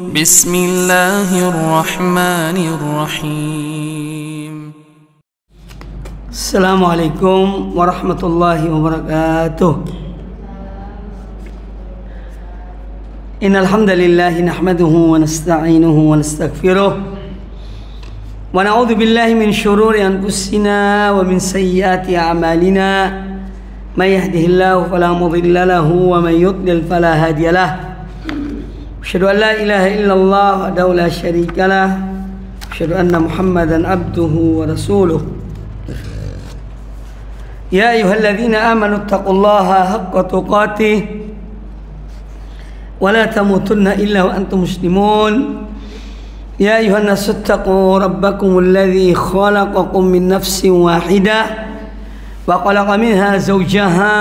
بسم الله الرحمن الرحيم. السلام عليكم ورحمة الله وبركاته. إن الحمد لله نحمده ونستعينه ونستغفره ونعوذ بالله من شرور أنفسنا ومن سيئات أعمالنا. من يهده الله فلا مضل له ومن يضلل فلا هادي له. أشهد أن لا إله إلا الله وحده لا شريك له. أشهد أن محمدا عبده ورسوله. يا أيها الذين آمنوا اتقوا الله حق تقاته ولا تموتن إلا وأنتم مسلمون. يا أيها الناس اتقوا ربكم الذي خلقكم من نفس واحدة وخلق منها زوجها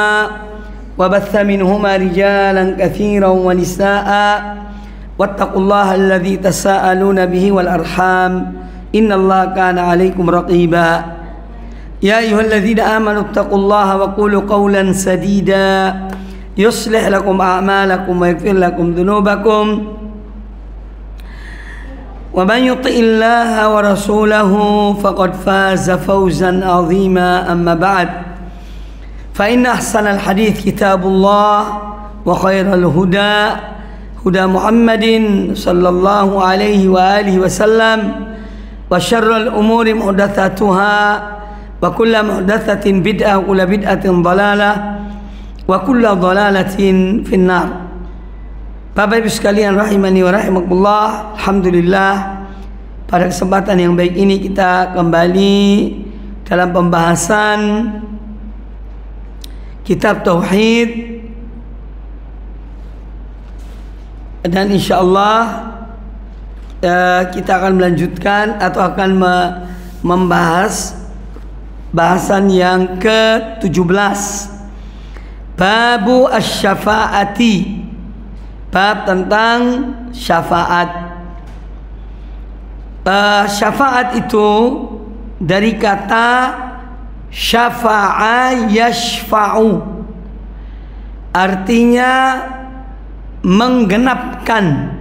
وبث منهما رجالا كثيرا ونساء واتقوا الله الذي تساءلون به والأرحام إن الله كان عليكم رقيبا. يا أيها الذين آمنوا اتقوا الله وقولوا قولا سديدا يصلح لكم أعمالكم ويغفر لكم ذنوبكم ومن يطع الله ورسوله فقد فاز فوزا عظيما. أما بعد فإن أحسن الحديث كتاب الله وخير الهدى هدى محمد صلى الله عليه وآله وسلم وشر الأمور محدثاتها وكل محدثة بدعة وكل بدعة ضلالة وكل ضلالة في النار. Bapak Ibu sekalian rahimani wa rahimakumullah, alhamdulillah pada kesempatan yang baik ini kita kembali dalam pembahasan kitab tauhid, dan insyaallah kita akan melanjutkan atau akan membahas bahasan yang ke-17, babu asy-syafa'ati, bab tentang syafaat. Syafaat itu dari kata syafa'a yashfa'u, artinya menggenapkan.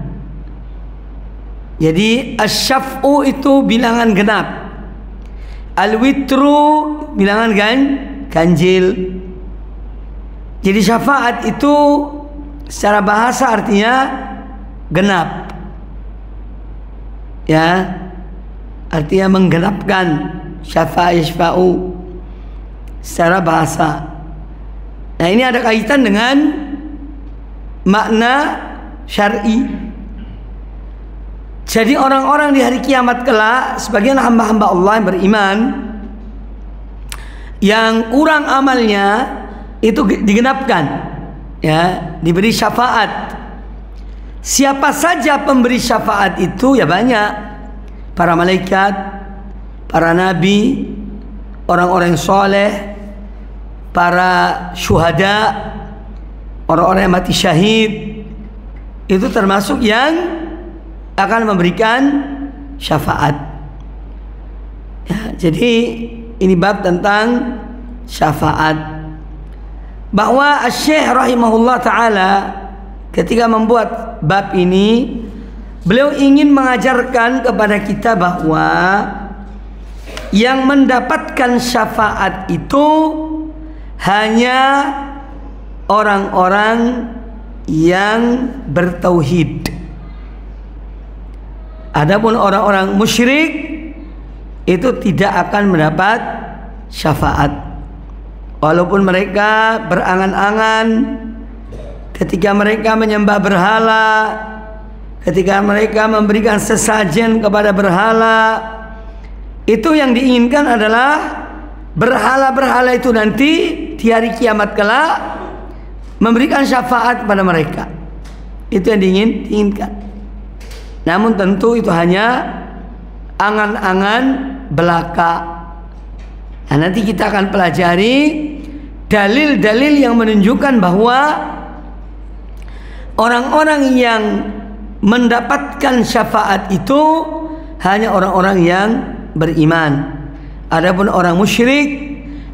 Jadi asy-syaf'u itu bilangan genap, al-witru bilangan ganjil. Jadi syafaat itu secara bahasa artinya genap, ya, artinya menggenapkan. Syafa'a yashfa'u secara bahasa. Nah, ini ada kaitan dengan makna syar'i. Jadi orang-orang di hari kiamat kelak, sebagian hamba-hamba Allah yang beriman yang kurang amalnya itu digenapkan, ya, diberi syafaat. Siapa saja pemberi syafaat itu? Ya banyak, para malaikat, para nabi, orang-orang yang soleh, para syuhada, orang-orang yang mati syahid, itu termasuk yang akan memberikan syafaat, ya. Jadi ini bab tentang syafaat, bahwa Asy-Syaikh rahimahullah ta'ala ketika membuat bab ini, beliau ingin mengajarkan kepada kita bahwa yang mendapatkan syafaat itu hanya orang-orang yang bertauhid. Adapun orang-orang musyrik itu tidak akan mendapat syafaat, walaupun mereka berangan-angan ketika mereka menyembah berhala, ketika mereka memberikan sesajen kepada berhala. Itu yang diinginkan adalah berhala-berhala itu nanti di hari kiamat kelak memberikan syafaat kepada mereka. Itu yang diinginkan. Namun tentu itu hanya angan-angan belaka. Nah, nanti kita akan pelajari dalil-dalil yang menunjukkan bahwa orang-orang yang mendapatkan syafaat itu hanya orang-orang yang beriman. Adapun orang musyrik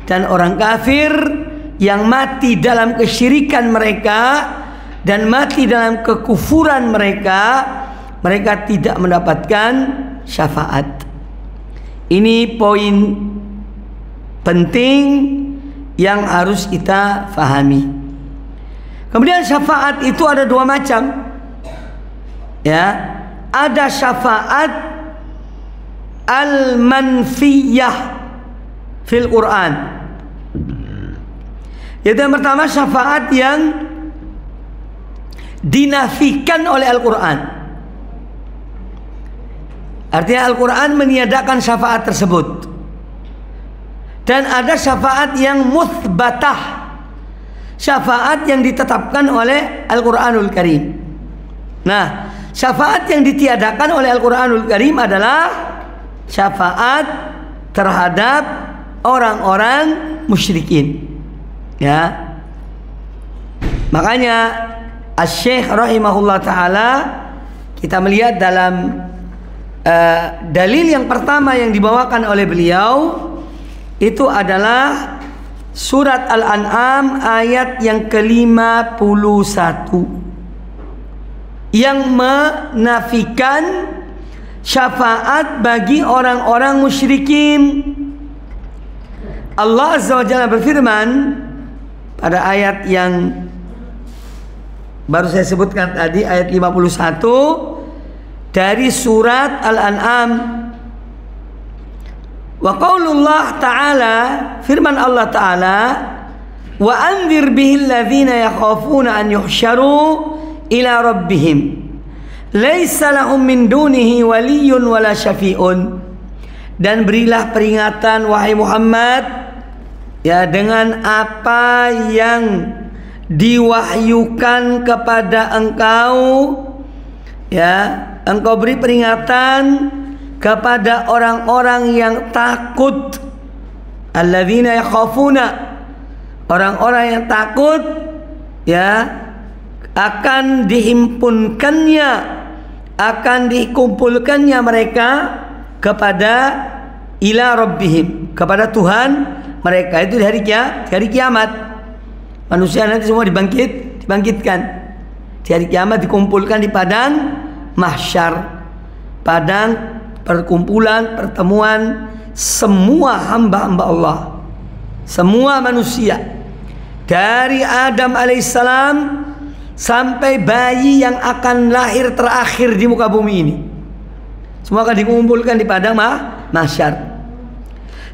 dan orang kafir yang mati dalam kesyirikan mereka dan mati dalam kekufuran mereka, mereka tidak mendapatkan syafaat. Ini poin penting yang harus kita fahami. Kemudian syafaat itu ada dua macam. Ya, ada syafaat al-manfiyah fil Quran. Yaitu yang pertama syafaat yang dinafikan oleh Al-Quran. Artinya Al-Quran meniadakan syafaat tersebut. Dan ada syafaat yang muthbatah, syafaat yang ditetapkan oleh Al-Quranul Karim. Nah, syafaat yang ditiadakan oleh Al-Quranul Karim adalah syafaat terhadap orang-orang musyrikin. Ya, makanya Asy-Syaikh rahimahullah ta'ala, kita melihat dalam dalil yang pertama yang dibawakan oleh beliau itu adalah surat Al-An'am ayat yang ke-51 yang menafikan syafaat bagi orang-orang musyrikin. Allah Azza wa Jalla berfirman pada ayat yang baru saya sebutkan tadi, ayat 51 dari surat Al-An'am. Wa qaulullah ta'ala, firman Allah ta'ala, wa anzir bihil ladzina yakhafuna an yuhsyaru ila rabbihim laisa lahum min dunihi waliyyun wala syafi'un. Dan berilah peringatan wahai Muhammad, ya, dengan apa yang diwahyukan kepada engkau, ya, engkau beri peringatan kepada orang-orang yang takut, alladzina yakhafuna, orang-orang yang takut, ya, akan dihimpunkannya, akan dikumpulkannya mereka kepada ila rabbihim, kepada Tuhan mereka. Itu di hari kiamat. Manusia nanti semua dibangkitkan di hari kiamat, dikumpulkan di padang mahsyar, padang perkumpulan, pertemuan semua hamba-hamba Allah, semua manusia, dari Adam alaihissalam sampai bayi yang akan lahir terakhir di muka bumi ini, semua akan dikumpulkan di padang mahsyar.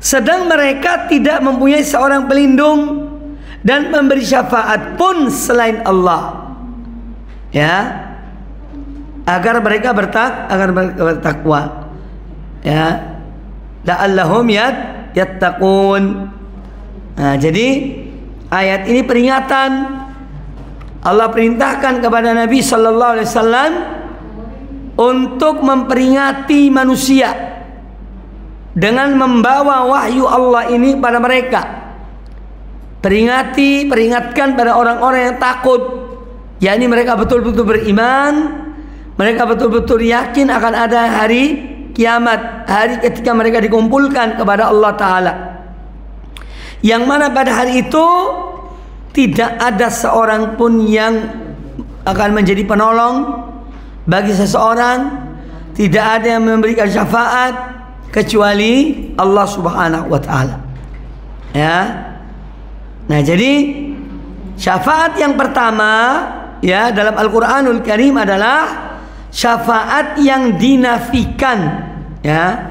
Sedang mereka tidak mempunyai seorang pelindung dan memberi syafaat pun selain Allah, ya, agar mereka bertakwa, ya, la'allahum yattaqun. Nah, jadi ayat ini peringatan. Allah perintahkan kepada Nabi sallallahu alaihi wasallam untuk memperingati manusia dengan membawa wahyu Allah ini pada mereka. Peringatkan pada orang-orang yang takut, yakni mereka betul-betul beriman, mereka betul-betul yakin akan ada hari kiamat, hari ketika mereka dikumpulkan kepada Allah Ta'ala, yang mana pada hari itu tidak ada seorang pun yang akan menjadi penolong bagi seseorang, tidak ada yang memberikan syafaat kecuali Allah Subhanahu wa Ta'ala, ya. Nah, jadi syafaat yang pertama, ya, dalam Al-Quranul Karim adalah syafaat yang dinafikan, ya,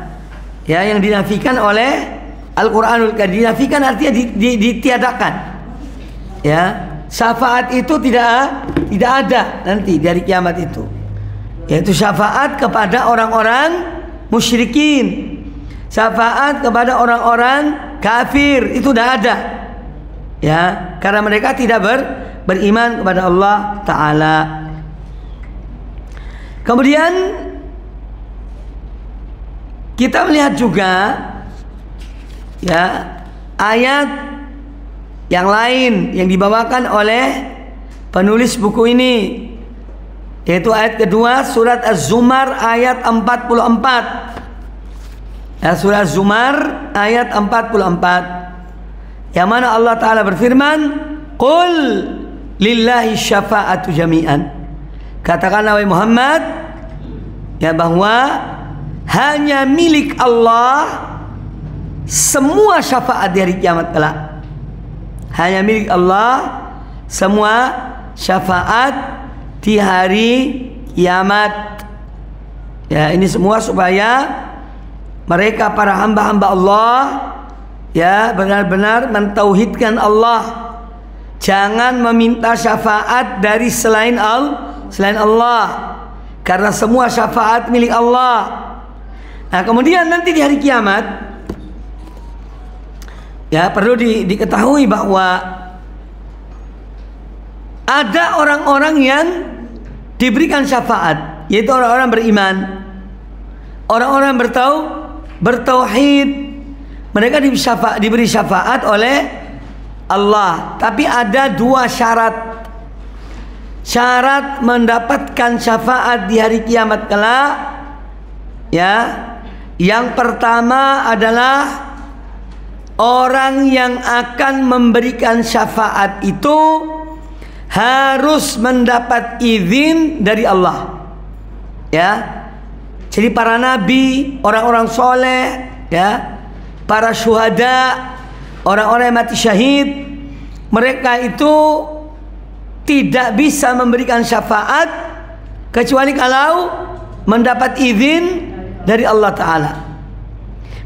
yang dinafikan oleh Al-Quranul Karim. Dinafikan artinya ditiadakan, ya. Syafaat itu tidak ada nanti dari kiamat itu, yaitu syafaat kepada orang-orang musyrikin, syafaat kepada orang-orang kafir itu tidak ada, ya, karena mereka tidak beriman kepada Allah Ta'ala. Kemudian kita melihat juga, ya, ayat yang lain yang dibawakan oleh penulis buku ini, yaitu ayat kedua surat Az-Zumar ayat 44. Ya, surah Az-Zumar ayat 44, yang mana Allah Ta'ala berfirman, qul lillahi syafa'atu jami'an, katakanlah wahai Muhammad, ya, bahwa hanya milik Allah semua syafaat di hari kiamat kelak. Hanya milik Allah semua syafaat di hari kiamat. Ya, ini semua supaya mereka para hamba-hamba Allah ya benar-benar mentauhidkan Allah. Jangan meminta syafaat dari selain Allah, karena semua syafaat milik Allah. Nah, kemudian nanti di hari kiamat ya perlu diketahui bahwa ada orang-orang yang diberikan syafaat, yaitu orang-orang beriman, orang-orang bertauhid. Mereka diberi syafaat oleh Allah, tapi ada dua syarat. Syarat mendapatkan syafaat di hari kiamat kelak ya. Yang pertama adalah orang yang akan memberikan syafaat itu harus mendapat izin dari Allah. Ya. Jadi para nabi, orang-orang soleh, ya, para syuhada, orang-orang yang mati syahid, mereka itu tidak bisa memberikan syafaat kecuali kalau mendapat izin dari Allah Ta'ala.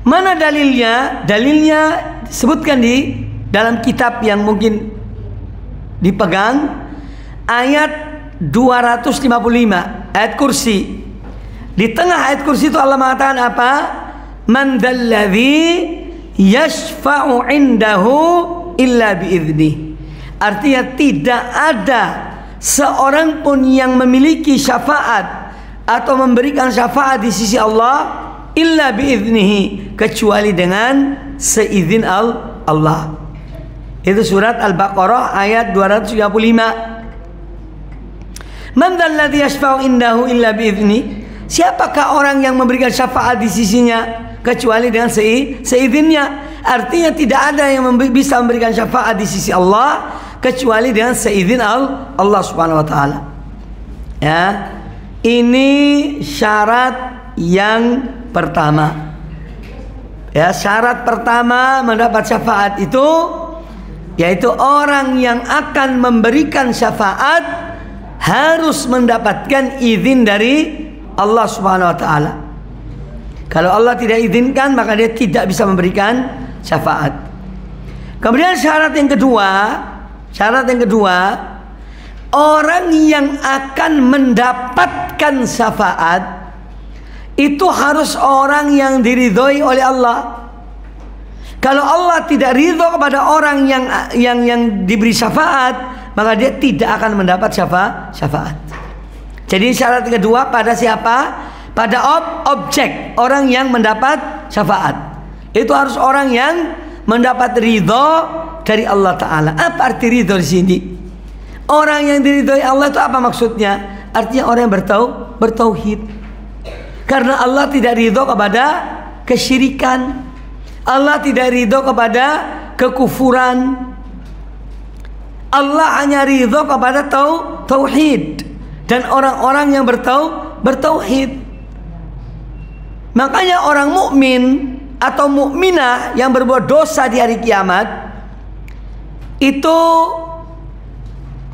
Mana dalilnya? Dalilnya disebutkan di dalam kitab yang mungkin dipegang, ayat 255, ayat kursi. Di tengah ayat kursi itu Allah mengatakan apa? Man dzalladzi yashfa'u indahu illa biidznih. Artinya tidak ada seorang pun yang memiliki syafaat atau memberikan syafaat di sisi Allah illa biidznihi, kecuali dengan seizin Allah. Itu surat Al-Baqarah ayat 235. Man dzalladzi yashfa'u indahu illa biidznih. Siapakah orang yang memberikan syafaat di sisinya kecuali dengan seizinnya? Artinya tidak ada yang bisa memberikan syafaat di sisi Allah kecuali dengan seizin Allah Subhanahu wa taala. Ya. Ini syarat yang pertama. Ya, syarat pertama mendapat syafaat itu yaitu orang yang akan memberikan syafaat harus mendapatkan izin dari Allah Subhanahu wa taala. Kalau Allah tidak izinkan, maka dia tidak bisa memberikan syafaat. Kemudian syarat yang kedua, orang yang akan mendapatkan syafaat itu harus orang yang diridhoi oleh Allah. Kalau Allah tidak ridho kepada orang yang diberi syafaat, maka dia tidak akan mendapat syafaat. Jadi syarat kedua pada siapa? Pada objek, orang yang mendapat syafaat. Itu harus orang yang mendapat ridho dari Allah Ta'ala. Apa arti ridho di sini? Orang yang diridhoi Allah itu apa maksudnya? Artinya orang yang bertauhid. Karena Allah tidak ridho kepada kesyirikan, Allah tidak ridho kepada kekufuran. Allah hanya ridho kepada tauhid dan orang-orang yang bertauhid. Makanya orang mukmin atau mukminah yang berbuat dosa di hari kiamat itu,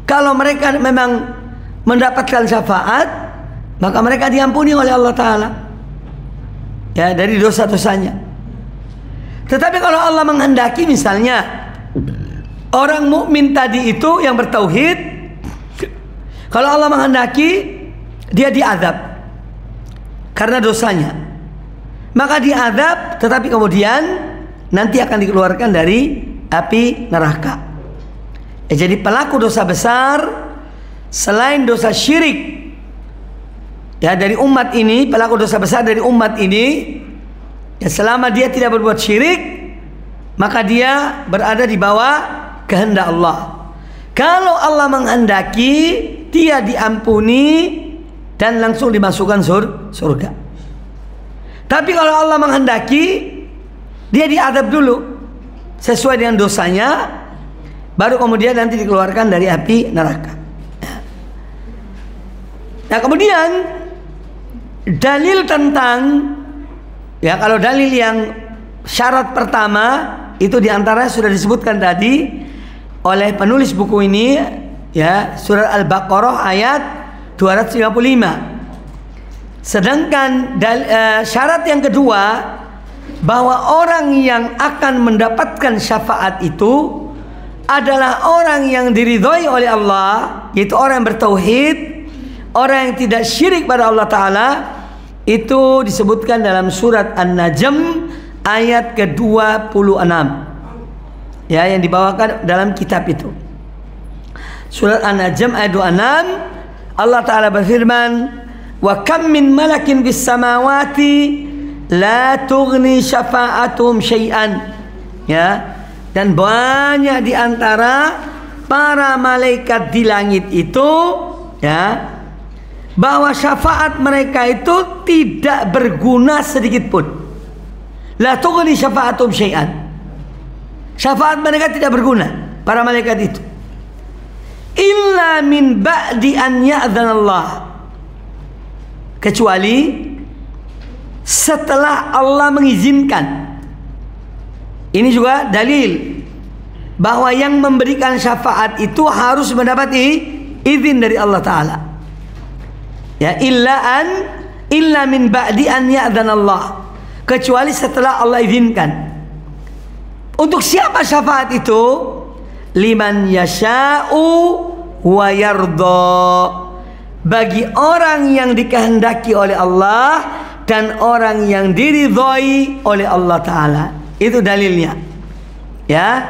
kalau mereka memang mendapatkan syafaat, maka mereka diampuni oleh Allah Ta'ala ya dari dosa-dosanya. Tetapi kalau Allah menghendaki, misalnya orang mukmin tadi itu yang bertauhid, kalau Allah menghendaki dia diazab karena dosanya, maka diazab, tetapi kemudian nanti akan dikeluarkan dari api neraka. Jadi pelaku dosa besar selain dosa syirik ya dari umat ini, pelaku dosa besar dari umat ini ya, selama dia tidak berbuat syirik, maka dia berada di bawah kehendak Allah. Kalau Allah menghendaki, dia diampuni dan langsung dimasukkan surga. Tapi kalau Allah menghendaki, dia diadab dulu sesuai dengan dosanya, baru kemudian nanti dikeluarkan dari api neraka. Nah kemudian dalil tentang, ya kalau dalil yang syarat pertama itu diantaranya sudah disebutkan tadi oleh penulis buku ini, ya, surat Al-Baqarah ayat 255. Sedangkan syarat yang kedua, bahwa orang yang akan mendapatkan syafaat itu adalah orang yang diridhoi oleh Allah, yaitu orang yang bertauhid, orang yang tidak syirik pada Allah Ta'ala. Itu disebutkan dalam surat An-Najm ayat ke-26, ya, yang dibawakan dalam kitab itu. Surat An-Najm ayat 26, Allah Ta'ala berfirman, wa kam min malakin bis samawati la tughni syafa'atuhum syai'an, ya, dan banyak di antara para malaikat di langit itu, ya, bahwa syafaat mereka itu tidak berguna sedikit pun. La tughni syafa'atuhum syai'an, syafaat mereka tidak berguna, para malaikat itu, illa min ba'di an ya'dzanallah, kecuali setelah Allah mengizinkan. Ini juga dalil bahwa yang memberikan syafaat itu harus mendapat izin dari Allah Ta'ala, ya, illa min ba'di an ya'dzanallah, kecuali setelah Allah izinkan. Untuk siapa syafaat itu? Liman yasha'u wa yardha, bagi orang yang dikehendaki oleh Allah dan orang yang diridhoi oleh Allah Ta'ala. Itu dalilnya, ya.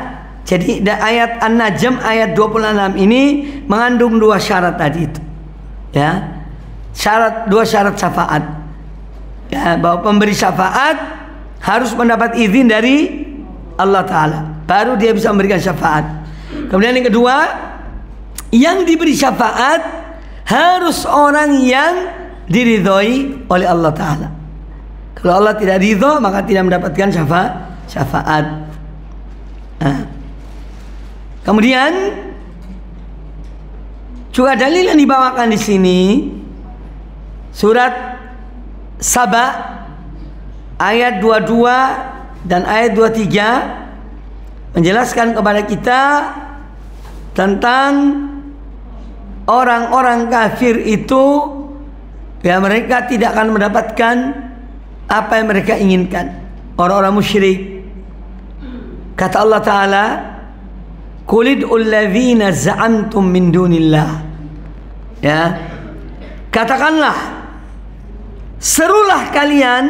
Jadi ayat An-Najm ayat 26 ini mengandung dua syarat tadi itu, ya, dua syarat syafaat, ya, bahwa pemberi syafaat harus mendapat izin dari Allah Ta'ala, baru dia bisa memberikan syafaat. Kemudian yang kedua, yang diberi syafaat harus orang yang diridhoi oleh Allah Ta'ala. Kalau Allah tidak ridho, maka tidak mendapatkan syafaat. Nah, kemudian juga dalil yang dibawakan di sini, surat Saba ayat 22 dan ayat 23 menjelaskan kepada kita tentang orang-orang kafir itu, ya, mereka tidak akan mendapatkan apa yang mereka inginkan. Orang-orang musyrik, kata Allah Ta'ala, qulid'ul ladzina za'amtum min dunillah, ya, katakanlah, serulah kalian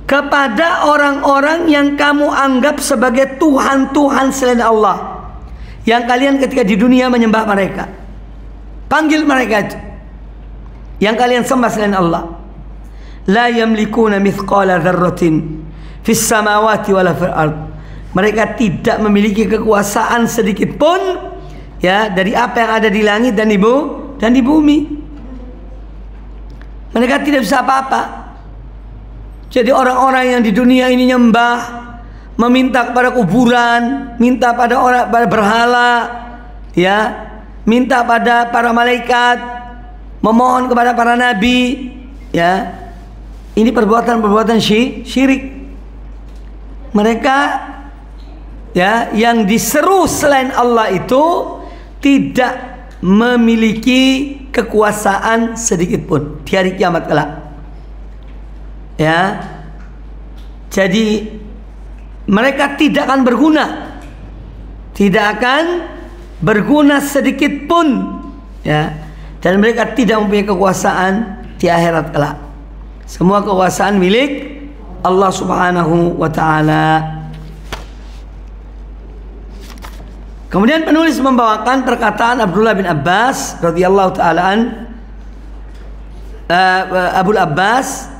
kepada orang-orang yang kamu anggap sebagai Tuhan-Tuhan selain Allah, yang kalian ketika di dunia menyembah mereka. Panggil mereka itu yang kalian sembah selain Allah. La yamlikuna mithqala dzarratin fis samawati wala fil ard, mereka tidak memiliki kekuasaan sedikit pun, ya, dari apa yang ada di langit dan di bumi. Mereka tidak bisa apa-apa. Jadi orang-orang yang di dunia ini nyembah, meminta kepada kuburan, minta pada orang, pada berhala, ya, minta pada para malaikat, memohon kepada para nabi, ya, ini perbuatan-perbuatan syirik. Mereka, ya, yang diseru selain Allah itu tidak memiliki kekuasaan sedikit pun di hari kiamat kelak, ya. Jadi mereka tidak akan berguna, tidak akan berguna sedikit pun, ya, dan mereka tidak mempunyai kekuasaan di akhirat kelak. Semua kekuasaan milik Allah Subhanahu wa Ta'ala. Kemudian penulis membawakan perkataan Abdullah bin Abbas radhiyallahu ta'ala an, Abul Abbas,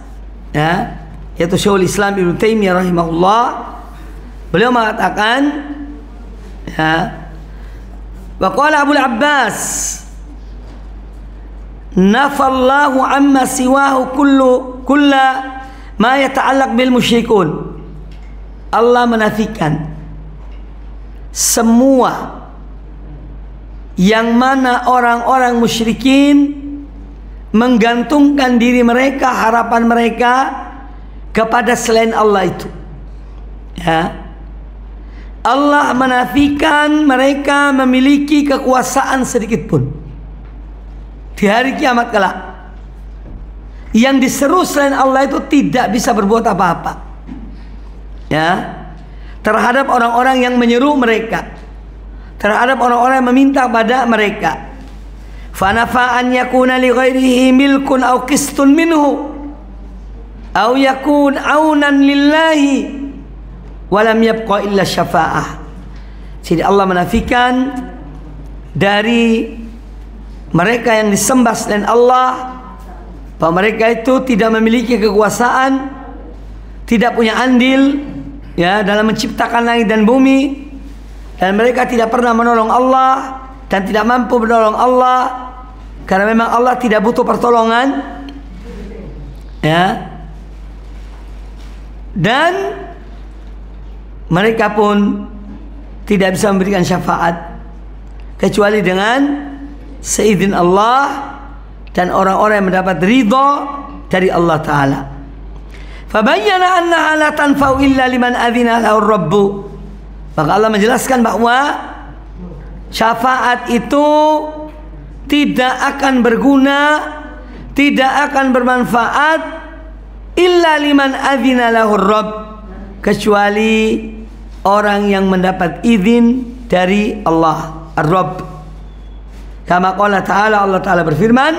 ya, yaitu Syekhul Islam Ibnu Taimiyah rahimahullah. Beliau mengatakan, ya, wa qala Abul Abbas, nafallahu amma siwahu kulla ma yata'allaq bil musyrikun. Allah menafikan semua yang mana orang-orang musyrikin menggantungkan diri mereka, harapan mereka kepada selain Allah itu. Ya. Allah menafikan mereka memiliki kekuasaan sedikit pun di hari kiamat kelak. Yang diseru selain Allah itu tidak bisa berbuat apa-apa, ya, terhadap orang-orang yang menyeru mereka, terhadap orang-orang yang meminta pada mereka. Fanafa an yakuna li ghairihi milkun aw qistun minhu aw yakun aunan lillahi walam yabqa illa syafa'ah. Jadi Allah menafikan dari mereka yang disembah selain Allah bahwa mereka itu tidak memiliki kekuasaan, tidak punya andil, ya, dalam menciptakan langit dan bumi, dan mereka tidak pernah menolong Allah dan tidak mampu menolong Allah karena memang Allah tidak butuh pertolongan, ya. Dan mereka pun tidak bisa memberikan syafaat kecuali dengan seizin Allah dan orang-orang yang mendapat ridha dari Allah Ta'ala. Fabayyana annaha la tanfa'u illa liman adzina lahu rabbu. Maka Allah menjelaskan bahwa syafaat itu tidak akan berguna, tidak akan bermanfaat illa liman adzina lahu rabb, kecuali orang yang mendapat izin dari Allah Ar-Rabb. Kama qala ta'ala, Allah Ta'ala berfirman,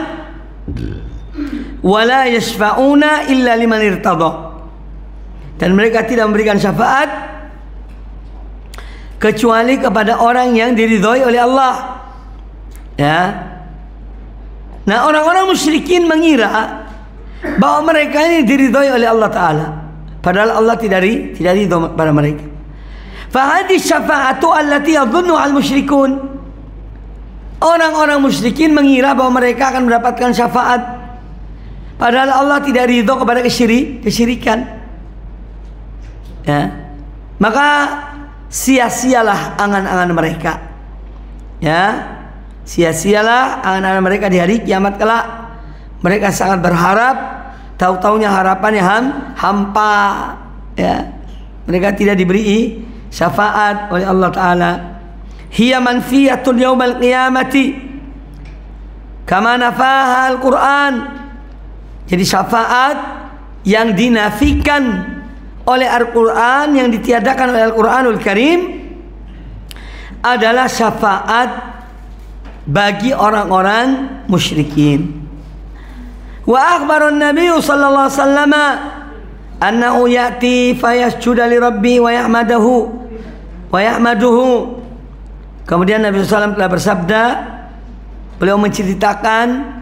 wala yashfa'una illa liman irtada. Dan mereka tidak memberikan syafaat kecuali kepada orang yang diridhoi oleh Allah, ya. Nah, orang-orang musyrikin mengira bahwa mereka ini diridhoi oleh Allah Ta'ala, padahal Allah tidak ridho pada mereka. Fahadhi syafa'atu allati yadhunnu al-musyrikun. Orang-orang musyrikin mengira bahwa mereka akan mendapatkan syafaat, padahal Allah tidak ridho kepada kesyirikan. Ya. Maka sia-sialah angan-angan mereka. Ya. Sia-sialah angan-angan mereka di hari kiamat kelak. Mereka sangat berharap, tahu-taunya harapannya hampa, ya. Mereka tidak diberi syafaat oleh Allah Ta'ala. Hiya manfiyatun yaumal qiyamati kama nafaha Al-Quran. Jadi syafaat yang dinafikan oleh Al-Quran, yang ditiadakan oleh Al-Quranul Karim, adalah syafaat bagi orang-orang musyrikin. Wa akhbarun Nabi sallallahu alaihi wasallam annahu ya'ti fayasjuda li rabbi wa yahmaduhu. Kemudian Nabi SAW telah bersabda, beliau menceritakan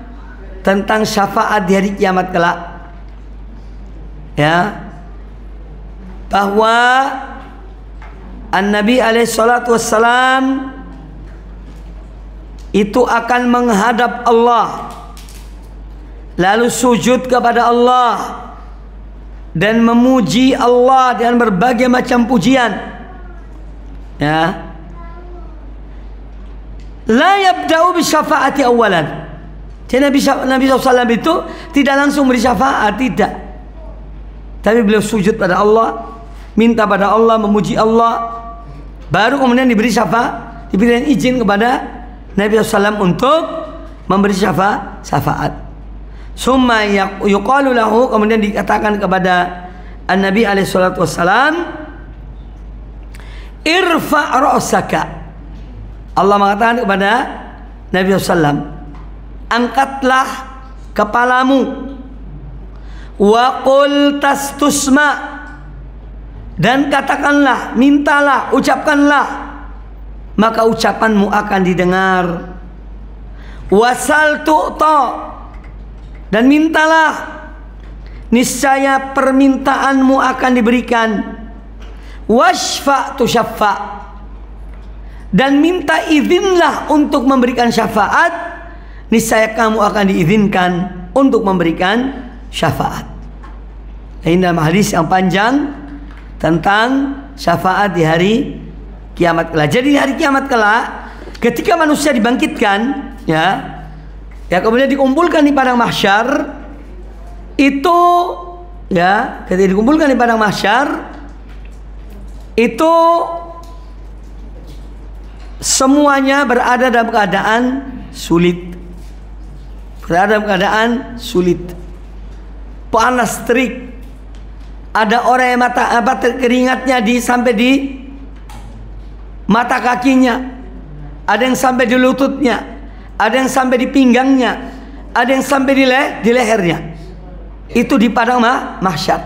tentang syafaat di hari kiamat kelak, ya, bahwa An-Nabi alaihi salatu wassalam itu akan menghadap Allah, lalu sujud kepada Allah dan memuji Allah dengan berbagai macam pujian, ya. La yabda'u bisyafaati awalan. Jadi Nabi SAW itu tidak langsung beri syafaat, tidak. Tapi beliau sujud pada Allah, minta pada Allah, memuji Allah, baru kemudian diberi syafaat, diberikan izin kepada Nabi SAW untuk memberi syafaat. Summa yuqalu lahu, kemudian dikatakan kepada An-Nabi alaihi salatu wassalam, irfa' ra'saka. Allah mengatakan kepada Nabi SAW, angkatlah kepalamu, wa qul tastusma, dan katakanlah, mintalah, ucapkanlah, maka ucapanmu akan didengar. Wasal tu'ta, dan mintalah, niscaya permintaanmu akan diberikan. Washfa' tusyaffa', dan minta izinlah untuk memberikan syafaat, niscaya kamu akan diizinkan untuk memberikan syafaat. Ini dalam hadis yang panjang tentang syafaat di hari kiamat kelak. Jadi di hari kiamat kelak, ketika manusia dibangkitkan, ya, Ya, kemudian dikumpulkan di padang mahsyar. Itu ya, ketika dikumpulkan di padang mahsyar itu semuanya berada dalam keadaan sulit. Berada dalam keadaan sulit. Panas terik. Ada orang yang keringatnya sampai di mata kakinya. Ada yang sampai di lututnya. Ada yang sampai di pinggangnya. Ada yang sampai di lehernya. Itu di padang mahsyar.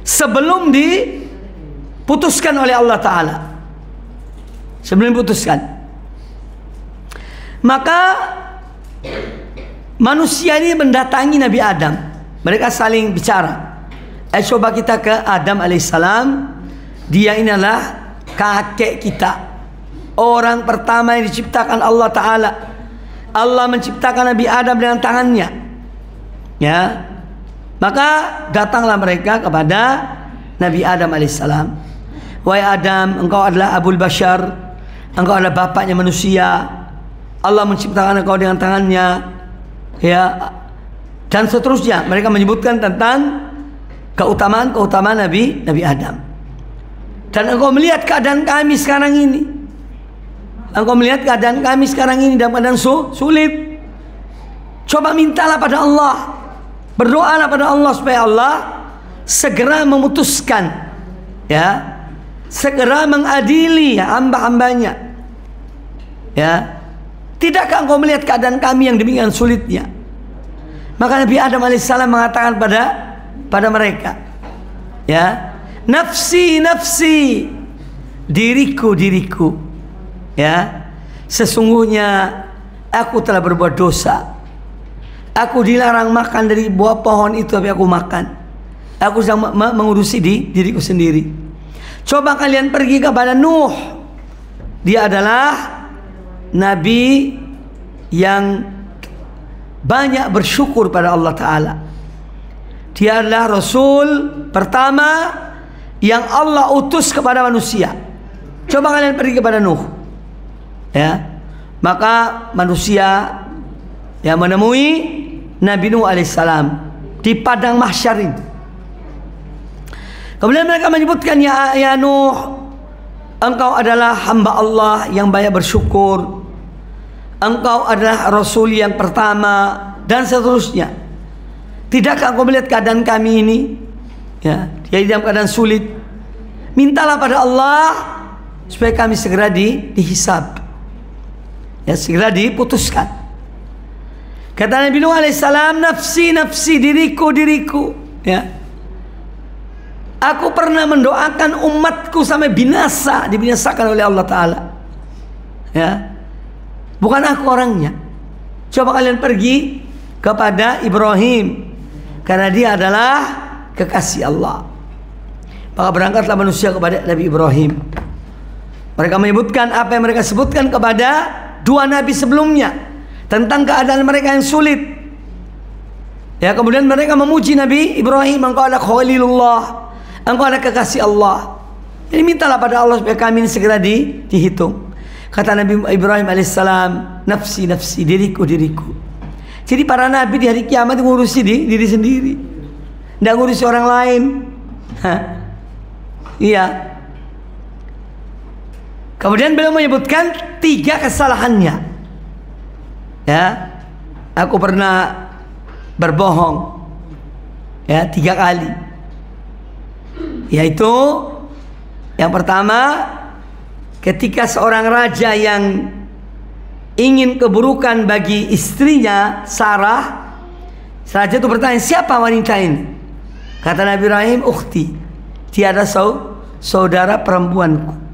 Sebelum diputuskan oleh Allah Ta'ala. Sebelum diputuskan. Maka manusia ini mendatangi Nabi Adam. Mereka saling bicara. Coba kita ke Adam alaihissalam. Dia ini adalah kakek kita, orang pertama yang diciptakan Allah Ta'ala. Allah menciptakan Nabi Adam dengan tangannya. Ya, maka datanglah mereka kepada Nabi Adam alaihissalam. Wahai Adam, engkau adalah Abul Bashar, engkau adalah bapaknya manusia. Allah menciptakan engkau dengan tangannya. Ya, dan seterusnya. Mereka menyebutkan tentang keutamaan Nabi Adam. Dan engkau melihat keadaan kami sekarang ini. Engkau melihat keadaan kami sekarang ini dalam keadaan sulit. Coba mintalah pada Allah. Berdoalah pada Allah supaya Allah segera memutuskan, ya, segera mengadili hamba-hambanya. Ya, tidakkah engkau melihat keadaan kami yang demikian sulitnya? Maka Nabi Adam alaihissalam mengatakan pada mereka, ya, nafsi nafsi, diriku diriku, ya, sesungguhnya aku telah berbuat dosa. Aku dilarang makan dari buah pohon itu, tapi aku makan. Aku sedang mengurusi diriku sendiri. Coba kalian pergi kepada Nuh. Dia adalah nabi yang banyak bersyukur pada Allah Ta'ala. Dia adalah Rasul pertama yang Allah utus kepada manusia. Coba kalian pergi kepada Nuh, ya. Maka manusia yang menemui Nabi Nuh alaihissalam di padang mahsyar itu. Kemudian mereka menyebutkan, ya Nuh, engkau adalah hamba Allah yang banyak bersyukur. Engkau adalah Rasul yang pertama, dan seterusnya. Tidakkah engkau melihat keadaan kami ini? Ya, dia dalam keadaan sulit. Mintalah pada Allah supaya kami segera dihisab. Ya, segera diputuskan. Kata Nabi Nuh alaihissalam, nafsi nafsi, diriku diriku, ya. Aku pernah mendoakan umatku sampai dibinasakan oleh Allah Ta'ala, ya. Bukan aku orangnya. Coba kalian pergi kepada Ibrahim, karena dia adalah kekasih Allah. Maka berangkatlah manusia kepada Nabi Ibrahim. Mereka menyebutkan apa yang mereka sebutkan kepada dua nabi sebelumnya tentang keadaan mereka yang sulit. Ya, kemudian mereka memuji Nabi Ibrahim, engkau adalah Khalilullah, engkau adalah kekasih Allah. Jadi mintalah pada Allah supaya kami ini segera dihitung. Kata Nabi Ibrahim alaihissalam, nafsi nafsi, diriku diriku. Jadi para nabi di hari kiamat ngurusi diri sendiri, tidak ngurusi orang lain. Iya. Kemudian beliau menyebutkan 3 kesalahannya. Ya, aku pernah berbohong, ya, 3 kali. Yaitu yang pertama, ketika seorang raja yang ingin keburukan bagi istrinya Sarah, raja itu bertanya, siapa wanita ini? Kata Nabi Ibrahim, ukhti, dia ada saudara perempuanku.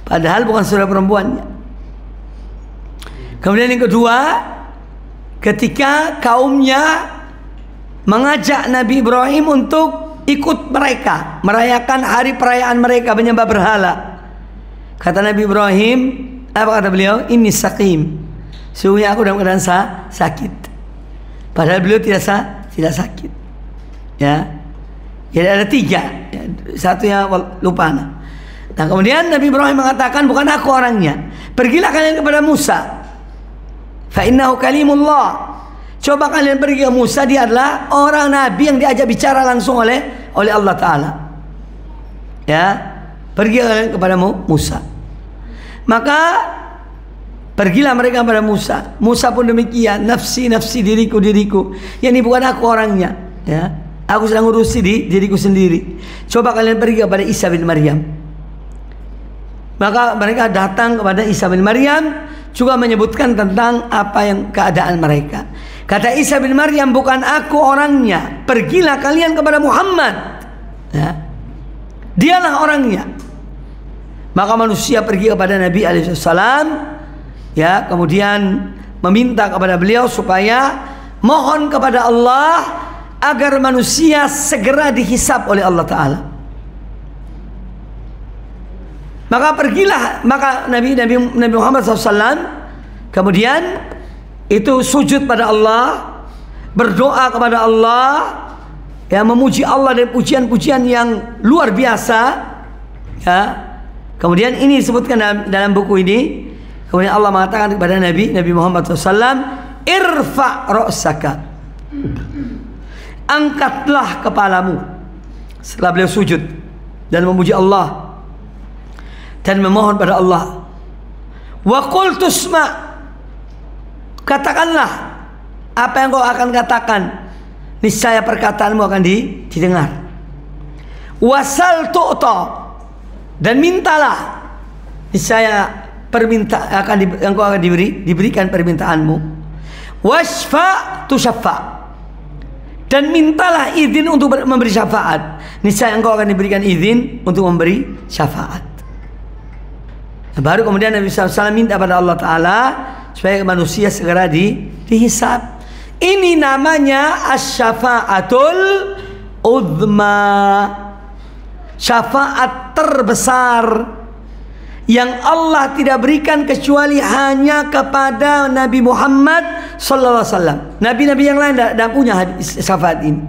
Padahal bukan saudara perempuannya. Kemudian yang kedua, ketika kaumnya mengajak Nabi Ibrahim untuk ikut mereka merayakan hari perayaan mereka menyembah berhala. Kata Nabi Ibrahim, apa kata beliau? Ini sakim, sesungguhnya aku dalam keadaan sakit. Padahal beliau tidak sakit. Ya, jadi ada 3, ya, satunya lupa. Nah, kemudian Nabi Ibrahim mengatakan, bukan aku orangnya. Pergilah kalian kepada Musa. Fa innahu kalimullah. Coba kalian pergi ke Musa, dia adalah orang nabi yang diajak bicara langsung oleh Allah Ta'ala. Ya, pergi kalian kepada Musa. Maka pergilah mereka kepada Musa. Musa pun demikian, nafsi nafsi, diriku diriku. Ya, ini bukan aku orangnya. Ya, aku sedang urusi diriku sendiri. Coba kalian pergi kepada Isa bin Maryam. Maka mereka datang kepada Isa bin Maryam, juga menyebutkan tentang apa yang keadaan mereka. Kata Isa bin Maryam, bukan aku orangnya, pergilah kalian kepada Muhammad. Ya, dialah orangnya. Maka manusia pergi kepada Nabi alaihissalam, ya, kemudian meminta kepada beliau supaya mohon kepada Allah agar manusia segera dihisab oleh Allah Ta'ala. Maka pergilah, maka Nabi Muhammad SAW kemudian itu sujud pada Allah, berdoa kepada Allah, ya, memuji Allah dan pujian-pujian yang luar biasa. Ya, kemudian ini disebutkan dalam buku ini. Kemudian Allah mengatakan kepada Nabi Muhammad SAW, irfa' ra'saka, angkatlah kepalamu. Setelah beliau sujud dan memuji Allah dan memohon pada Allah, wa qul tusma', katakanlah apa yang kau akan katakan, niscaya perkataanmu akan didengar. Wasal tu'ta, dan mintalah, niscaya engkau akan diberikan permintaanmu. Wasfa' tusyaffa', dan mintalah izin untuk memberi syafaat, niscaya engkau akan diberikan izin untuk memberi syafaat. Baru kemudian Nabi SAW minta pada Allah Ta'ala supaya manusia segera dihisab. Ini namanya asy-syafa'atul uzma, syafaat terbesar yang Allah tidak berikan kecuali hanya kepada Nabi Muhammad SAW. Nabi-nabi yang lain tidak punya syafaat ini.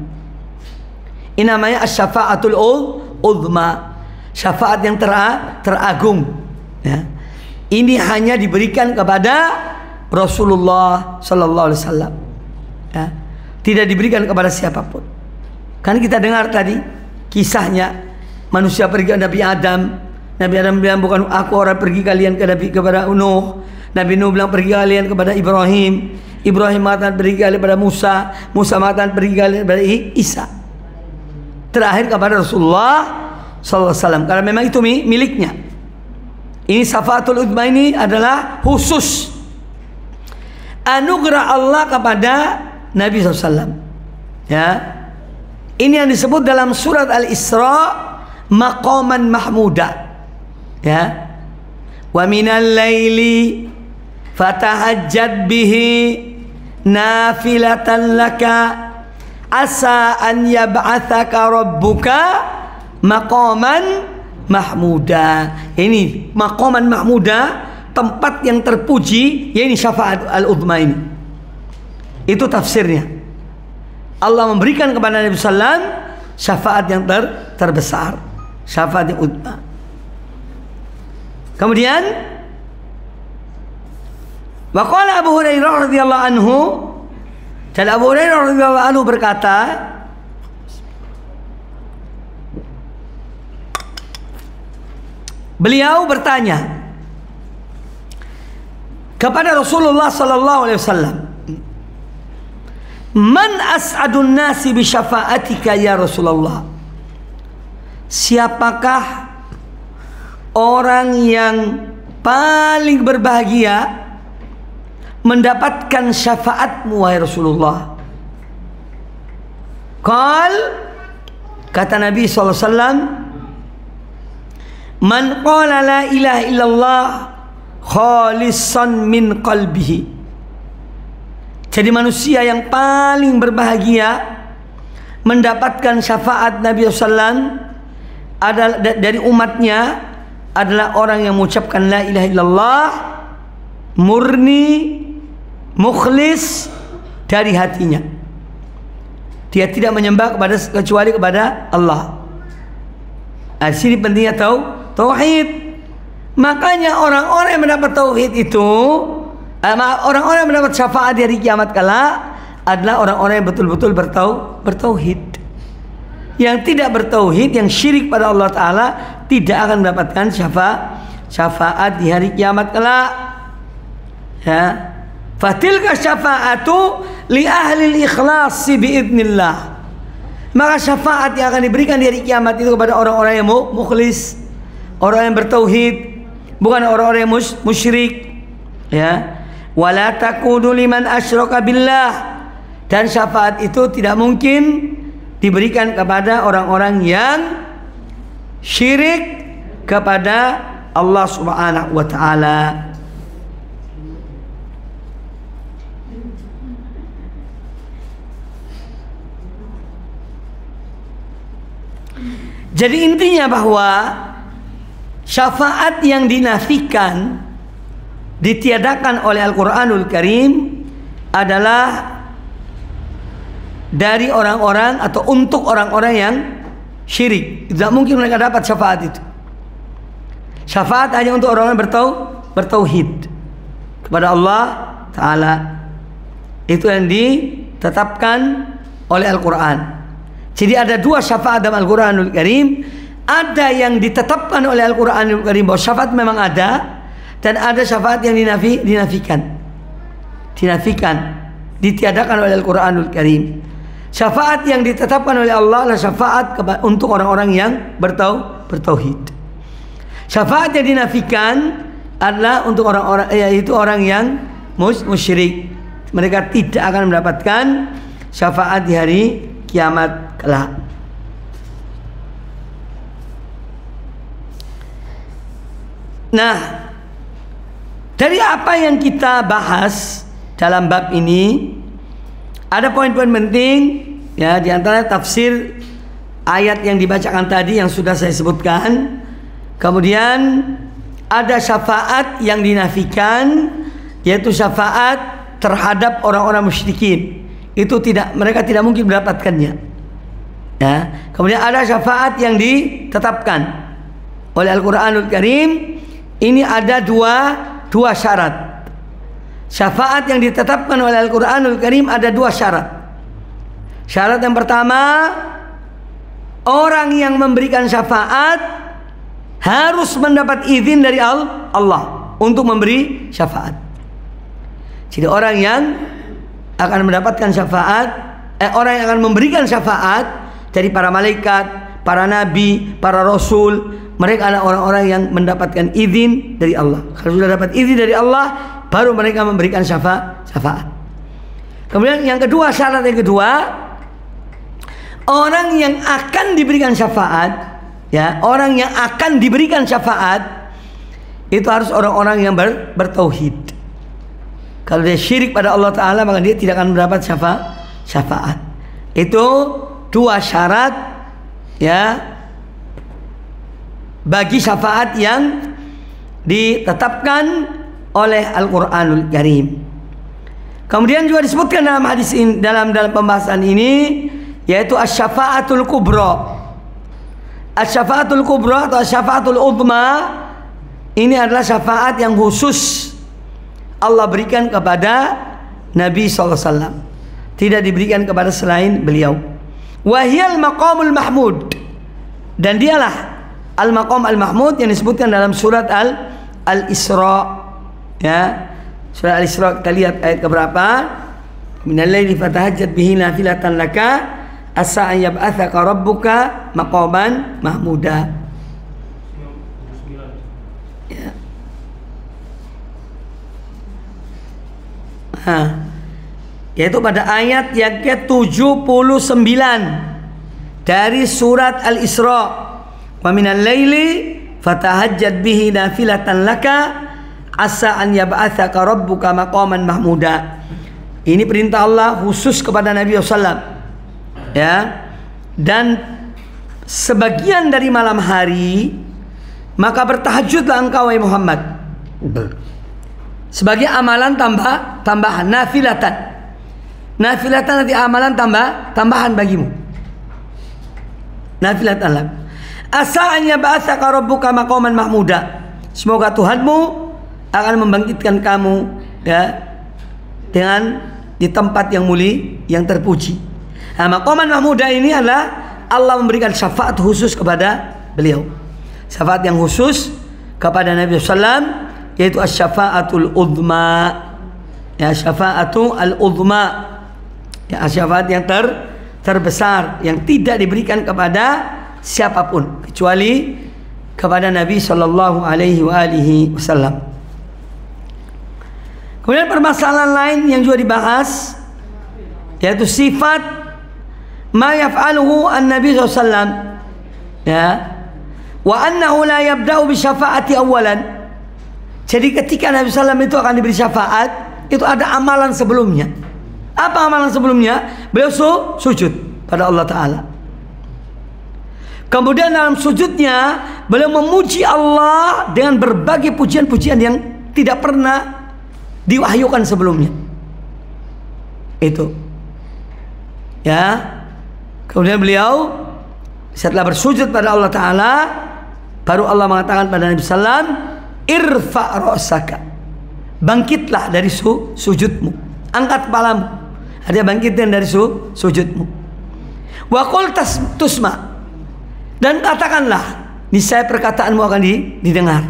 Ini namanya asy-syafa'atul uzma, syafaat yang teragung. Ya. Ini hanya diberikan kepada Rasulullah Sallallahu Alaihi Wasallam. Ya. Tidak diberikan kepada siapapun. Kan kita dengar tadi kisahnya, manusia pergi ke Nabi Adam. Nabi Adam bilang, bukan aku orang, pergi kalian kepada Nuh. Nabi Nuh bilang, pergi kalian kepada Ibrahim. Ibrahim mengatakan pergi kalian kepada Musa. Musa mengatakan pergi kalian kepada Isa. Terakhir kepada Rasulullah Sallallahu Alaihi Wasallam, karena memang itu miliknya. Ini syafatul uzma, ini adalah khusus anugerah Allah kepada Nabi SAW. Ya, ini yang disebut dalam surat Al-Isra maqaman mahmuda. Ya, wa minal laili fatahajjad bihi nafilatan laka asa an yab'atsaka rabbuka maqaman mahmuda. Ini maqaman mahmuda, tempat yang terpuji, ya, ini syafaat al-uzma ini. Itu tafsirnya. Allah memberikan kepada Nabi SAW syafaat yang terbesar, syafaat yang uzma. Kemudian wa qala Abu Hurairah radhiyallahu anhu, dan Abu Hurairah radhiyallahu anhu berkata, beliau bertanya kepada Rasulullah sallallahu alaihi wasallam, "Man as'adun nasi bi syafa'atika ya Rasulullah?" Siapakah orang yang paling berbahagia mendapatkan syafaatmu wahai Rasulullah? Kata Nabi sallallahu alaihi wasallam, man qala la ilaha illallah khalisan min qalbihi. Jadi manusia yang paling berbahagia mendapatkan syafaat Nabi SAW adalah dari umatnya adalah orang yang mengucapkan la ilaha illallah murni, mukhlis dari hatinya. Dia tidak menyembah kecuali kepada Allah. Di sini pentingnya tahu tauhid. Makanya orang-orang yang mendapat tauhid itu Orang-orang yang mendapat syafaat di hari kiamat kala adalah orang-orang yang betul-betul bertauhid. Yang tidak bertauhid, yang syirik pada Allah Ta'ala, tidak akan mendapatkan syafaat di hari kiamat kala. Ya. Fatilka syafa'atu li ahli ikhlas biidznillah. Maka syafaat yang akan diberikan di hari kiamat itu kepada orang-orang yang mukhlis, orang yang bertauhid, bukan orang-orang yang musyrik. Ya. Wala takunu liman asyraka billah. Dan syafaat itu tidak mungkin diberikan kepada orang-orang yang syirik kepada Allah Subhanahu wa taala. Jadi intinya bahwa syafaat yang dinafikan, ditiadakan oleh Al-Quranul Karim adalah dari orang-orang atau untuk orang-orang yang syirik. Tidak mungkin mereka dapat syafaat itu. Syafaat hanya untuk orang yang bertauhid kepada Allah Ta'ala. Itu yang ditetapkan oleh Al-Quran. Jadi ada dua syafaat dalam Al-Quranul Karim. Ada yang ditetapkan oleh Al-Quranul Karim bahwa syafaat memang ada, dan ada syafaat yang dinafikan, ditiadakan oleh Al-Quranul Karim. Syafaat yang ditetapkan oleh Allah adalah syafaat untuk orang-orang yang bertauhid. Syafaat yang dinafikan adalah untuk orang-orang, yaitu orang yang musyrik. Mereka tidak akan mendapatkan syafaat di hari kiamat kelak. Nah, dari apa yang kita bahas dalam bab ini, ada poin-poin penting ya, di antara tafsir ayat yang dibacakan tadi yang sudah saya sebutkan. Kemudian ada syafaat yang dinafikan, yaitu syafaat terhadap orang-orang musyrikin. Itu mereka tidak mungkin mendapatkannya. Ya. Kemudian ada syafaat yang ditetapkan oleh Al-Quranul Karim. Ini ada dua syarat. Syafaat yang ditetapkan oleh Al-Quranul Karim ada dua syarat. Syarat yang pertama, orang yang memberikan syafaat harus mendapat izin dari Allah untuk memberi syafaat. Jadi orang yang akan mendapatkan syafaat, orang yang akan memberikan syafaat dari para malaikat, para nabi, para rasul, mereka adalah orang-orang yang mendapatkan izin dari Allah. Kalau sudah dapat izin dari Allah, baru mereka memberikan syafaat. Kemudian yang kedua, syarat yang kedua, orang yang akan diberikan syafaat, ya, orang yang akan diberikan syafaat itu harus orang-orang yang bertauhid. Kalau dia syirik pada Allah Ta'ala, maka dia tidak akan mendapat syafaat. Itu dua syarat ya bagi syafaat yang ditetapkan oleh Al-Quranul Karim. Kemudian juga disebutkan dalam hadis ini, dalam pembahasan ini, yaitu asy-syafa'atul kubra. Asy-syafa'atul kubra atau asy-syafa'atul uzma, ini adalah syafaat yang khusus Allah berikan kepada Nabi SAW, tidak diberikan kepada selain beliau. Wahiyal maqamul mahmud, dan dialah al-maqam al-mahmud yang disebutkan dalam surat Al-Isra. Ya, surat Al-Isra kita lihat ayat keberapa? Minal laili fatahajjat bihi nafilatan laka asa an yab'atsaka rabbuka maqaman mahmuda. Ya. Yaitu pada ayat yang ke-79 dari surat Al-Isra. Wa minal laili fatahajjat bihi nafilatan laka asa an yab'atsaka rabbuka maqaman mahmuda. Ini perintah Allah khusus kepada Nabi SAW. Ya. Dan sebagian dari malam hari maka bertahajudlah engkau wahai Muhammad. Sebagai amalan tambahan, nafilatan. Nafilatan nanti amalan tambahan bagimu. Nafilatan lah. Asa an yab'atsaka rabbuka maqaman mahmuda. Semoga Tuhanmu akan membangkitkan kamu ya, dengan di tempat yang mulia, yang terpuji. Nah, maqaman mahmudah ini adalah Allah memberikan syafaat khusus kepada beliau. Syafaat yang khusus kepada Nabi SAW, yaitu asy-syafaatul uzma. Ya, syafaatul uzma. Ya, syafaat yang terbesar yang tidak diberikan kepada siapapun kecuali kepada Nabi sallallahu alaihi wasallam. Kemudian permasalahan lain yang juga dibahas yaitu sifat ma yaf'aluhu an-nabi sallallahu alaihi wasallam, ya, wa annahu la yabda'u bi syafaati awalan. Jadi ketika Nabi sallallahu alaihi wasallam itu akan diberi syafaat, itu ada amalan sebelumnya. Apa amalan sebelumnya? Beliau sujud pada Allah Ta'ala. Kemudian dalam sujudnya beliau memuji Allah dengan berbagai pujian-pujian yang tidak pernah diwahyukan sebelumnya. Itu, ya. Kemudian beliau setelah bersujud pada Allah Ta'ala, baru Allah mengatakan pada Nabi Sallam, irfa' ra'saka, bangkitlah dari sujudmu, angkat kepalamu. Ada bangkitin dari sujudmu. Wa qul tusma, dan katakanlah, niscaya perkataanmu akan didengar.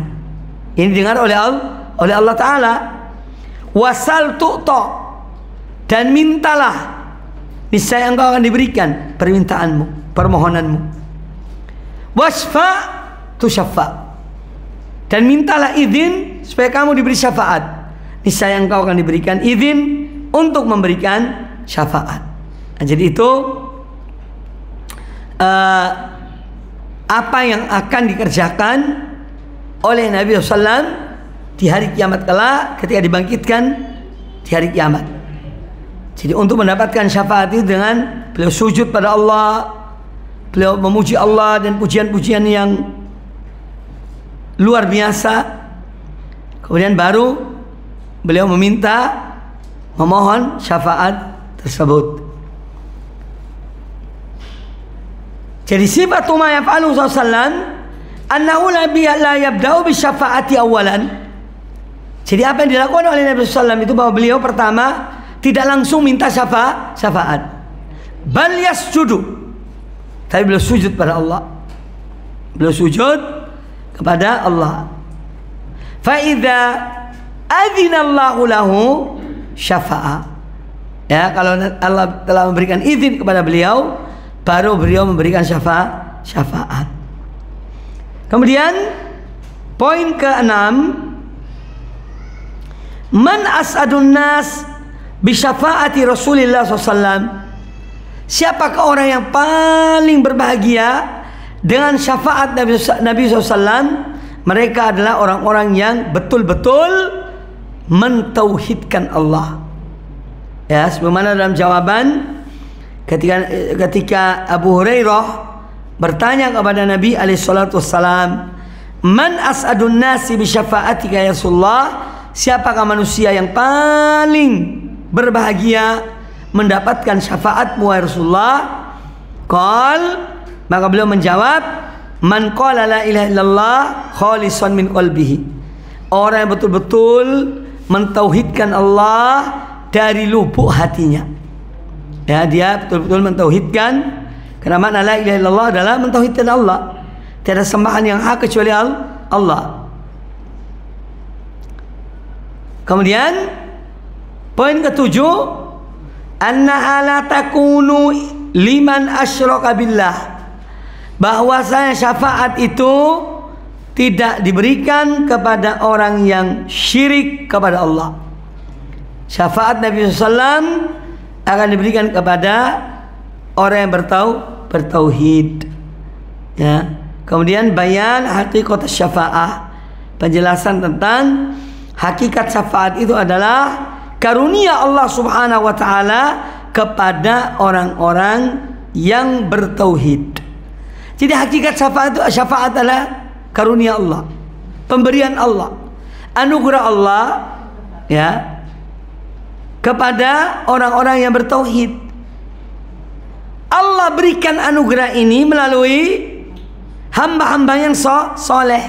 Ini didengar oleh Allah Ta'ala. Wasal tu'ta, dan mintalah, niscaya engkau akan diberikan permintaanmu, permohonanmu. Wasfa tusyaffa, dan mintalah izin supaya kamu diberi syafaat, niscaya engkau akan diberikan izin untuk memberikan syafaat. Nah, jadi itu apa yang akan dikerjakan oleh Nabi SAW di hari kiamat kelak ketika dibangkitkan di hari kiamat. Jadi untuk mendapatkan syafaat itu dengan beliau sujud pada Allah, beliau memuji Allah dan pujian-pujian yang luar biasa. Kemudian baru beliau memohon syafaat tersebut. Jadi sifat ma yaf'alu sallallahu annahu la yabda'u bi syafaati awalan. Jadi apa yang dilakukan oleh Nabi SAW itu bahwa beliau pertama tidak langsung minta syafaat, bal yasjudu, tapi beliau sujud pada Allah. Beliau sujud kepada Allah. Fa idza adzinallahu lahu syafa'a, ya, kalau Allah telah memberikan izin kepada beliau, baru beliau memberikan syafaat. Kemudian poin ke-6, man as'adun nas bi syafaati Rasulillah SAW. Siapakah orang yang paling berbahagia dengan syafaat Nabi SAW? Mereka adalah orang-orang yang betul-betul mentauhidkan Allah. Ya, sebagaimana dalam jawaban ketika Abu Hurairah bertanya kepada Nabi alaihissalam, man as'adun nasi bi syafaatika ya Rasulullah, siapakah manusia yang paling berbahagia mendapatkan syafaatmu ya Rasulullah? Maka beliau menjawab, man qala la ilaha illallah khalisan min qalbihi, orang yang betul-betul mentauhidkan Allah dari lubuk hatinya. Ya, dia betul-betul mentauhidkan, karena makna la ilaha illallah adalah mentauhidkan Allah. Tiada sembahan yang hak kecuali Allah. Kemudian poin ke-7, annaha la takunu liman asyraka billah, bahwasanya syafaat itu tidak diberikan kepada orang yang syirik kepada Allah. Syafaat Nabi SAW akan diberikan kepada orang yang bertauhid. Ya. Kemudian bayan hakikat syafa'ah, penjelasan tentang hakikat syafaat itu adalah karunia Allah Subhanahu wa taala kepada orang-orang yang bertauhid. Jadi hakikat syafaat adalah karunia Allah, pemberian Allah, anugerah Allah, ya, kepada orang-orang yang bertauhid. Allah berikan anugerah ini melalui hamba-hamba yang soleh,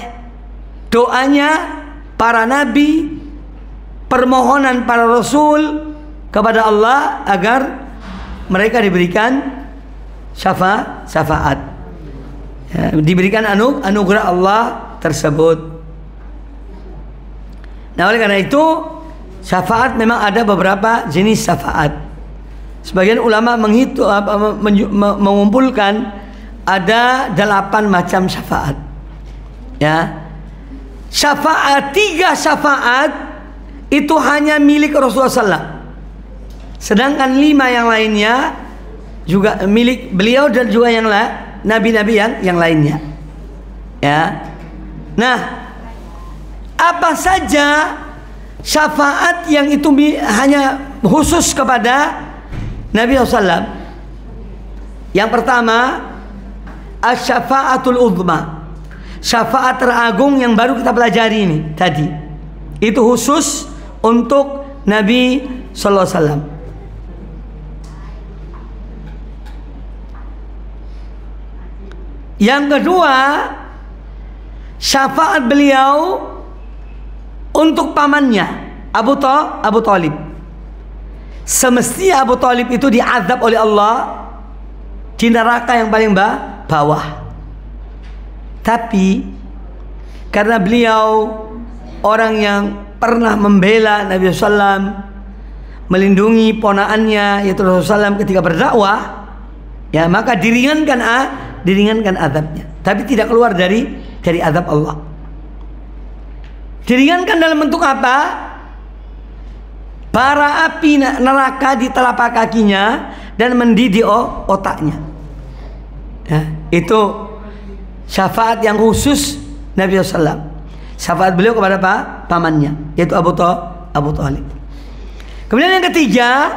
doanya para nabi, permohonan para rasul kepada Allah agar mereka diberikan syafaat, ya, diberikan anugerah Allah tersebut. Nah, oleh karena itu syafaat memang ada beberapa jenis syafaat. Sebagian ulama mengumpulkan ada 8 macam syafaat. Ya, syafaat 3 syafaat itu hanya milik Rasulullah SAW. Sedangkan 5 yang lainnya juga milik beliau dan juga yang nabi-nabi yang lainnya. Ya. Nah, apa saja syafaat yang itu hanya khusus kepada Nabi SAW? Yang pertama, asy-syafa'atul uzma, syafaat teragung yang baru kita pelajari ini tadi. Itu khusus untuk Nabi sallallahu alaihi wasallam. Yang kedua, syafaat beliau untuk pamannya Abu Thalib. Semestinya Abu Thalib itu diazab oleh Allah di neraka yang paling bawah. Tapi karena beliau orang yang pernah membela Nabi SAW, melindungi ponaannya yaitu Rasulullah SAW ketika berdakwah, ya maka diringankan azabnya. Tapi tidak keluar dari azab Allah. Diringankan dalam bentuk apa? Bara api neraka di telapak kakinya dan mendidih otaknya. Ya, itu syafaat yang khusus Nabi SAW. Syafaat beliau kepada pamannya, yaitu Abu Thalib. Kemudian yang ketiga,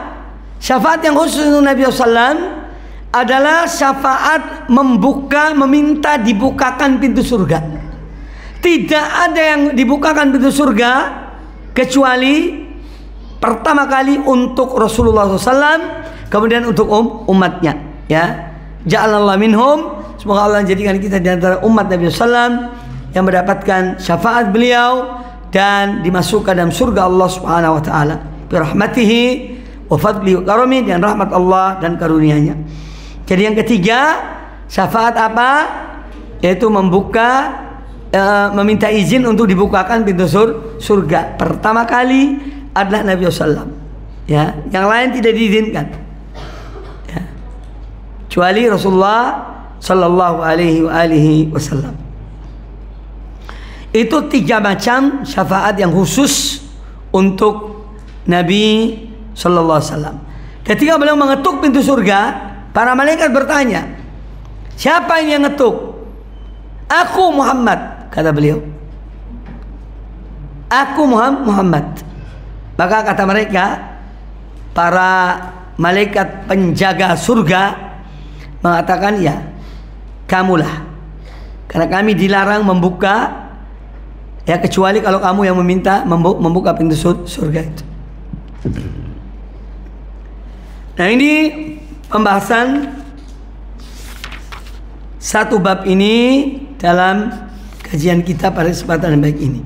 syafaat yang khusus untuk Nabi SAW adalah syafaat meminta dibukakan pintu surga. Tidak ada yang dibukakan pintu surga kecuali pertama kali untuk Rasulullah SAW, kemudian untuk umatnya. Ya, ja'alallahu minhum. Semoga Allah jadikan kita di antara umat Nabi SAW yang mendapatkan syafaat beliau dan dimasukkan dalam surga Allah Subhanahu wa taala bi rahmatihi wa fadli wa karami, dan rahmat Allah dan karunia-Nya. Jadi yang ketiga, syafaat apa? Yaitu meminta izin untuk dibukakan pintu surga. Pertama kali adalah Nabi SAW. Ya, yang lain tidak diizinkan. Ya. Kecuali Rasulullah sallallahu alaihi wasallam. Itu 3 macam syafaat yang khusus untuk Nabi sallallahu alaihi wasallam. Ketika beliau mengetuk pintu surga, para malaikat bertanya, siapa ini yang ngetuk? Aku Muhammad, kata beliau. Aku Muhammad. Maka kata mereka, para malaikat penjaga surga mengatakan, ya, kamulah. Karena kami dilarang membuka, ya, kecuali kalau kamu yang meminta membuka pintu surga itu. Nah, ini pembahasan satu bab ini dalam kajian kita pada kesempatan yang baik ini.